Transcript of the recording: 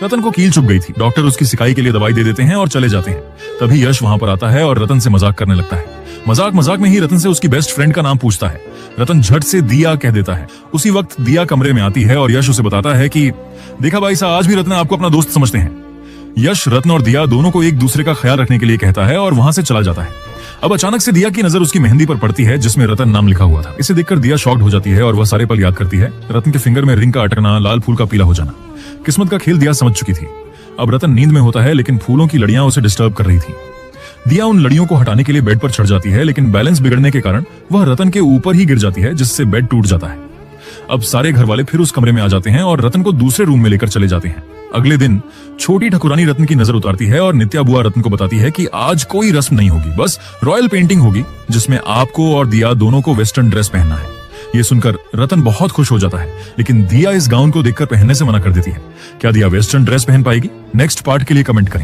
रतन को कील चुभ गई थी। डॉक्टर उसकी सिकाई के लिए दवाई दे देते हैं और चले जाते हैं। तभी यश वहां पर आता है और रतन से मजाक करने लगता है। मजाक मजाक में ही रतन से उसकी बेस्ट फ्रेंड का नाम पूछता है। रतन झट से दिया कह देता है। उसी वक्त दिया कमरे में आती है और यश उसे बताता है कि देखा भाई साहब, आज भी रत्न आपको अपना दोस्त समझते हैं। यश रत्न और दिया दोनों को एक दूसरे का ख्याल रखने के लिए कहता है और वहां से चला जाता है। अब अचानक से दिया की नजर उसकी मेहंदी पर पड़ती है जिसमें रतन नाम लिखा हुआ था। इसे देखकर दिया शॉक्ड हो जाती है और वह सारे पल याद करती है। रतन के फिंगर में रिंग का अटकना, लाल फूल का पीला हो जाना। किस्मत का खेल दिया समझ चुकी थी। अब रतन नींद में होता है लेकिन फूलों की लड़ियां उसे डिस्टर्ब कर रही थी। दिया उन लड़ियों को हटाने के लिए बेड पर चढ़ जाती है लेकिन बैलेंस बिगड़ने के कारण वह रतन के ऊपर ही गिर जाती है जिससे बेड टूट जाता है। अब सारे घर वाले फिर उस कमरे में आ जाते हैं और रतन को दूसरे रूम में लेकर चले जाते हैं। अगले दिन छोटी ठकुरानी रत्न की नजर उतारती है और नित्या बुआ रत्न को बताती है कि आज कोई रस्म नहीं होगी, बस रॉयल पेंटिंग होगी जिसमें आपको और दिया दोनों को वेस्टर्न ड्रेस पहनना है। ये सुनकर रतन बहुत खुश हो जाता है लेकिन दिया इस गाउन को देखकर पहनने से मना कर देती है। क्या दिया वेस्टर्न ड्रेस पहन पाएगी? नेक्स्ट पार्ट के लिए कमेंट करें।